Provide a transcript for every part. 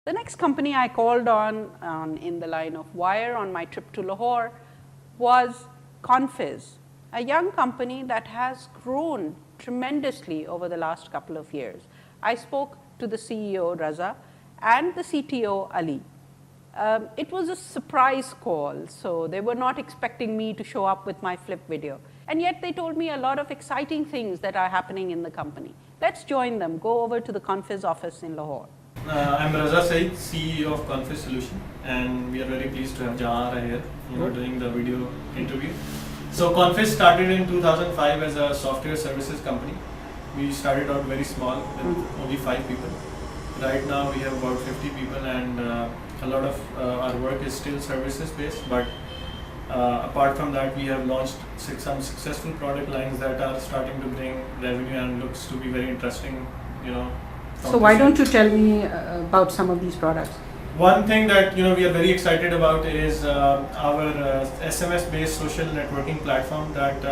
The next company I called on in the line of wire on my trip to Lahore was Confiz, a young company that has grown tremendously over the last couple of years. I spoke to the CEO Raza and the CTO Ali. It was a surprise call, so they were not expecting me to show up with my flip video. And yet they told me a lot of exciting things that are happening in the company. Let's join them, go over to the Confiz office in Lahore. I'm Raza Said, CEO of Confiz Solution, and we are very pleased to have Jahan here, doing the video interview. So Confiz started in 2005 as a software services company. We started out very small with only 5 people. Right now we have about 50 people, and a lot of our work is still services based, but apart from that, we have launched some successful product lines that are starting to bring revenue and looks to be very interesting, So why don't you tell me about some of these products? One thing that we are very excited about is our SMS-based social networking platform that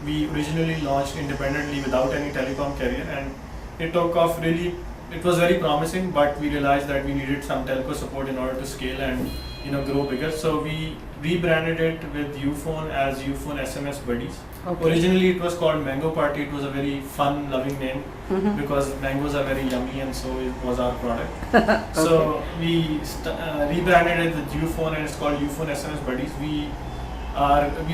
we originally launched independently without any telecom carrier, and it took off really. It was very promising, but we realized that we needed some telco support in order to scale and grow bigger. So we rebranded it with Uphone as Uphone SMS Buddies. Okay. Originally it was called Mango Party. It was a very fun, loving name because mangoes are very yummy, and so it was our product. Okay. So we rebranded it with Uphone, and it's called Uphone SMS Buddies.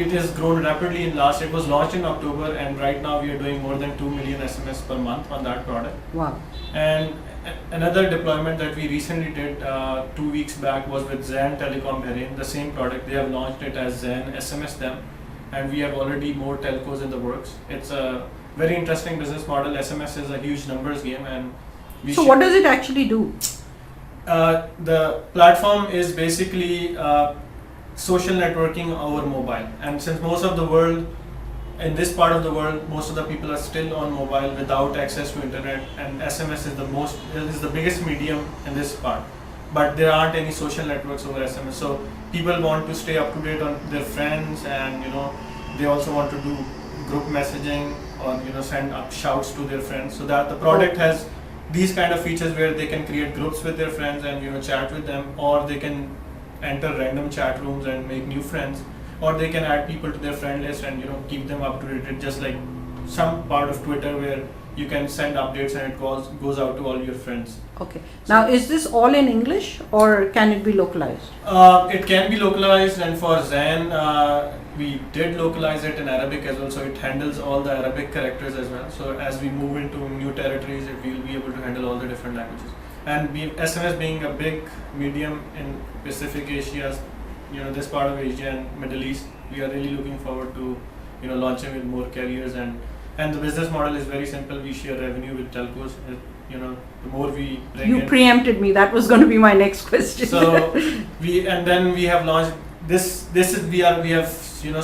It has grown rapidly it was launched in October, and right now we are doing more than 2 million SMS per month on that product. Wow. And another deployment that we recently did 2 weeks back was with Zen Telecom Bahrain, the same product. They have launched it as Zen SMS them, and we have already more telcos in the works. It's a very interesting business model. SMS is a huge numbers game, and so what does it actually do? The platform is basically social networking over mobile, and since most of the world, in this part of the world, most of the people are still on mobile without access to internet, and SMS is the biggest medium in this part. But there aren't any social networks over SMS, so people want to stay up to date on their friends, and they also want to do group messaging or send up shouts to their friends. So that the product has these kind of features where they can create groups with their friends and chat with them, or they can enter random chat rooms and make new friends, or they can add people to their friend list and keep them up to date, just like some part of Twitter where you can send updates and it goes out to all your friends. Okay. So now, is this all in English or can it be localized? It can be localized, and for Zen, we did localize it in Arabic as well, so it handles all the Arabic characters as well. So as we move into new territories, we will be able to handle all the different languages. And SMS being a big medium in Pacific Asia, this part of Asia and Middle East, we are really looking forward to launching with more carriers, and the business model is very simple. We share revenue with telcos. The more we bring You preempted me. That was going to be my next question. So we have launched this. We have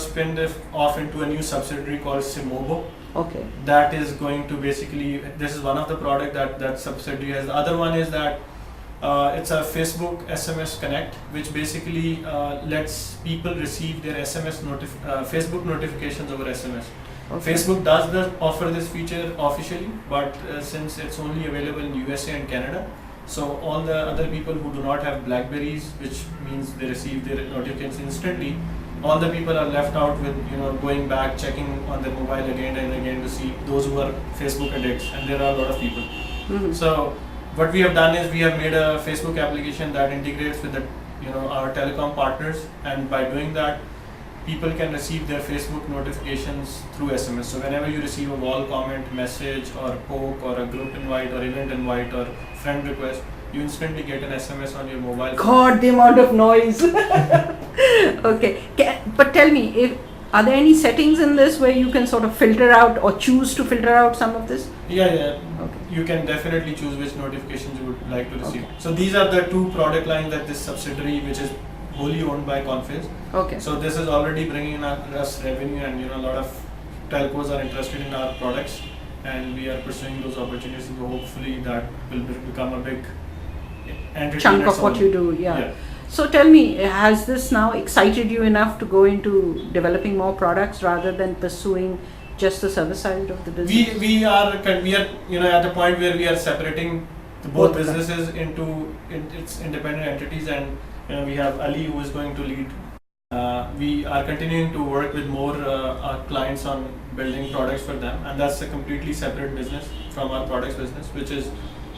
spinned it off into a new subsidiary called Simobo. Okay. That is going to basically, this is one of the product that subsidiary has. The other one is that it's a Facebook SMS Connect, which basically lets people receive their Facebook notifications over SMS. Okay. Facebook does offer this feature officially, but since it's only available in USA and Canada, so all the other people who do not have Blackberries, which means they receive their notifications instantly, all the people are left out with going back, checking on their mobile again and again to see those who are Facebook addicts, and there are a lot of people. So what we have done is we have made a Facebook application that integrates with our telecom partners, and by doing that, people can receive their Facebook notifications through SMS. So whenever you receive a wall comment, message, or poke, or a group invite, or event invite, or friend request, you instantly get an SMS on your mobile phone. God, the amount of noise. Okay, but tell me, are there any settings in this where you can sort of filter out or choose to filter out some of this? Yeah. Okay. You can definitely choose which notifications you would like to receive. Okay. So these are the 2 product lines that this subsidiary, which is wholly owned by Confiz. Okay. So this is already bringing us revenue, and a lot of telcos are interested in our products, and we are pursuing those opportunities. So hopefully that will become a big entity chunk of what you do. Yeah. So tell me, has this now excited you enough to go into developing more products rather than pursuing just the service side of the business? We are at the point where we are separating both businesses into its independent entities, and we have Ali who is going to lead. We are continuing to work with more our clients on building products for them, and that's a completely separate business from our products business, which is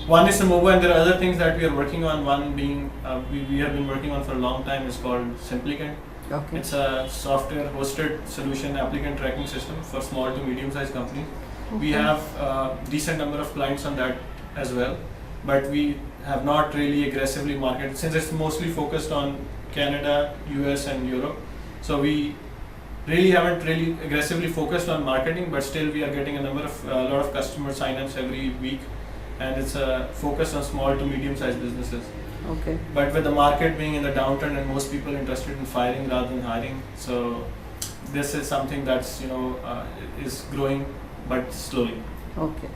one is Samovo, and there are other things that we are working on. One being we have been working on for a long time is called Simplicant. Okay. It's a software hosted solution applicant tracking system for small to medium sized companies. Okay. We have a decent number of clients on that as well, but we have not really aggressively marketed since it's mostly focused on Canada, US and Europe. So we really haven't really aggressively focused on marketing, but still we are getting a lot of customer sign-ups every week, and it's a focus on small to medium sized businesses. Okay. But with the market being in the downturn and most people interested in firing rather than hiring, so this is something that's is growing but slowly. Okay.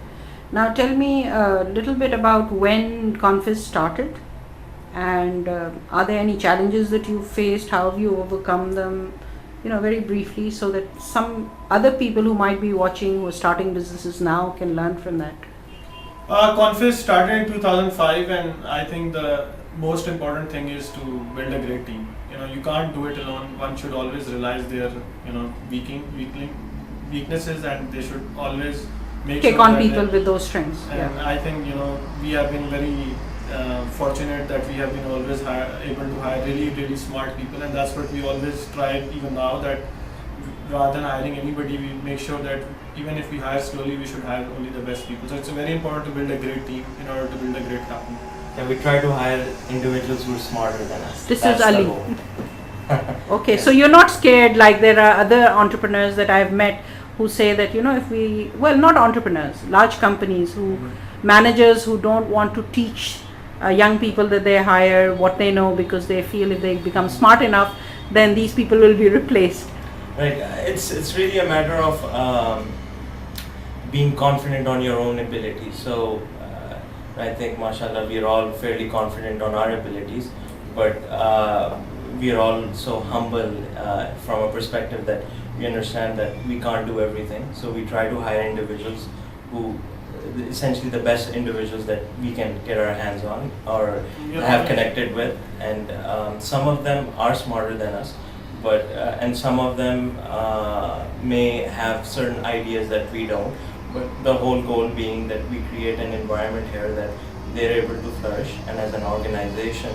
Now tell me a little bit about when Confiz started, and are there any challenges that you faced? How have you overcome them? Very briefly, so that some other people who might be watching who are starting businesses now can learn from that. Confiz started in 2005, and I think the most important thing is to build a great team. You can't do it alone. One should always realize their weaknesses, and they should always take on people with those strengths. And I think we have been very fortunate that we have been always able to hire really smart people, and that's what we always try. Even now, that rather than hiring anybody, we make sure that even if we hire slowly, we should hire only the best people. So it's very important to build a great team in order to build a great company. Yeah, we try to hire individuals who are smarter than us. This is Ali. Okay, so you're not scared, like there are other entrepreneurs that I've met who say that not entrepreneurs, large companies managers who don't want to teach young people that they hire what they know, because they feel if they become smart enough, then these people will be replaced. Right. It's really a matter of being confident on your own abilities. So I think, mashallah, we are all fairly confident on our abilities, but we are all so humble from a perspective that we understand that we can't do everything. So we try to hire individuals who, essentially the best individuals that we can get our hands on or have connected with, and some of them are smarter than us, but and some of them may have certain ideas that we don't, but the whole goal being that we create an environment here that they're able to flourish, and as an organization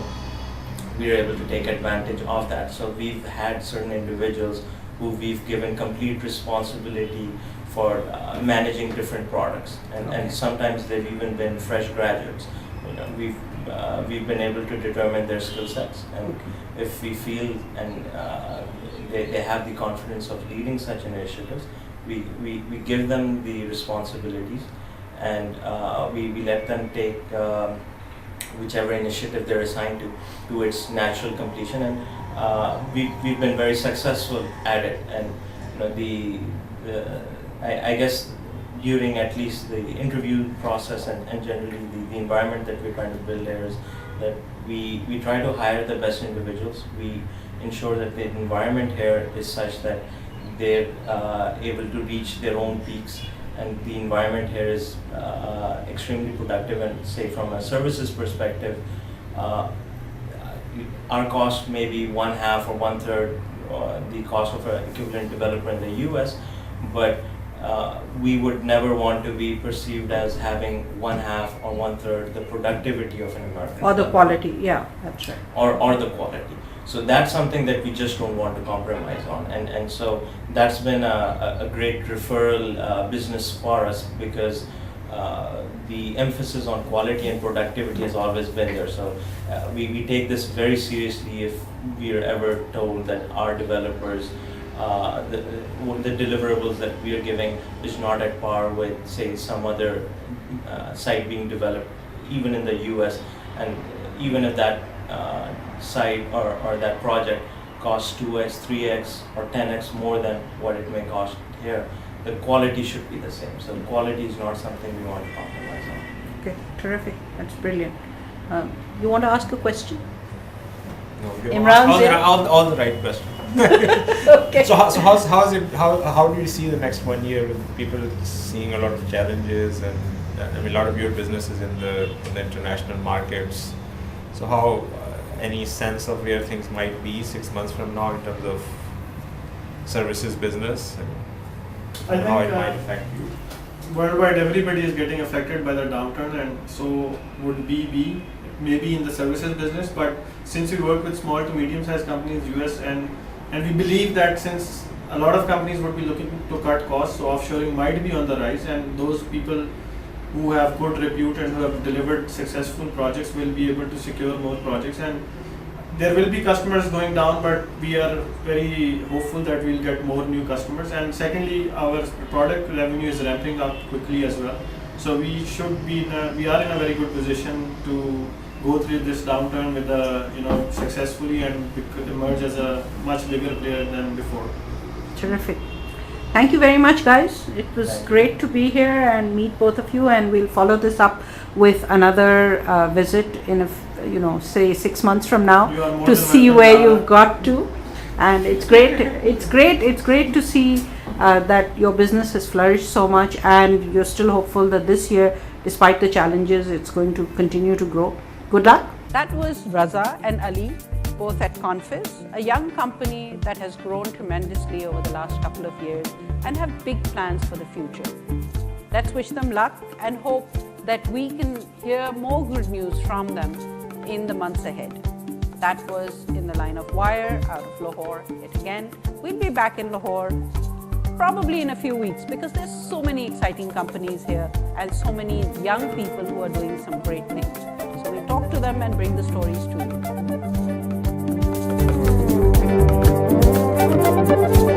we're able to take advantage of that. So we've had certain individuals who we've given complete responsibility for managing different products, and sometimes they've even been fresh graduates. We've been able to determine their skill sets, and if we feel and they have the confidence of leading such initiatives, we give them the responsibilities, and we let them take whichever initiative they're assigned to its natural completion, and we've been very successful at it. And I guess during at least the interview process and generally the environment that we're trying to build there is that we try to hire the best individuals. We ensure that the environment here is such that they're able to reach their own peaks, and the environment here is extremely productive. And say from a services perspective, our cost may be 1/2 or 1/3 the cost of an equivalent developer in the US, but we would never want to be perceived as having 1/2 or 1/3 the productivity of an American or the quality. Yeah, that's right. Or the quality. So that's something that we just don't want to compromise on, and so that's been a great referral business for us, because the emphasis on quality and productivity has always been there. So we take this very seriously if we are ever told that our developers, the deliverables that we are giving is not at par with, say, some other site being developed, even in the US, and even if that site or that project costs 2x, 3x, or 10x more than what it may cost here, the quality should be the same. So quality is not something we want to compromise on. Okay, terrific. That's brilliant. You want to ask a question? No, Imran, all the right questions. Okay. So how do you see the next 1 year with people seeing a lot of challenges and I mean, a lot of your business is in the international markets. So how, any sense of where things might be 6 months from now in terms of services business and how it might affect you? Worldwide, everybody is getting affected by the downturn, and so would we be, maybe in the services business. But since we work with small to medium-sized companies, US, and we believe that since a lot of companies would be looking to cut costs, so offshoring might be on the rise, and those people who have good repute and who have delivered successful projects will be able to secure more projects. And there will be customers going down, but we are very hopeful that we'll get more new customers. And secondly, our product revenue is ramping up quickly as well. So we should be we are in a very good position to go through this downturn with successfully and emerge as a much bigger player than before. Terrific. Thank you very much, guys. It was great to be here and meet both of you, and we'll follow this up with another visit in say 6 months from now to see where you've got to. And it's great. It's great to see that your business has flourished so much, and you're still hopeful that this year, despite the challenges, it's going to continue to grow. Good luck. That was Raza and Ali, both at Confiz, a young company that has grown tremendously over the last couple of years and have big plans for the future. Let's wish them luck and hope that we can hear more good news from them in the months ahead. That was In the Line of Wire out of Lahore yet again. We'll be back in Lahore probably in a few weeks, because there's so many exciting companies here and so many young people who are doing some great things. So we'll talk to them and bring the stories to you.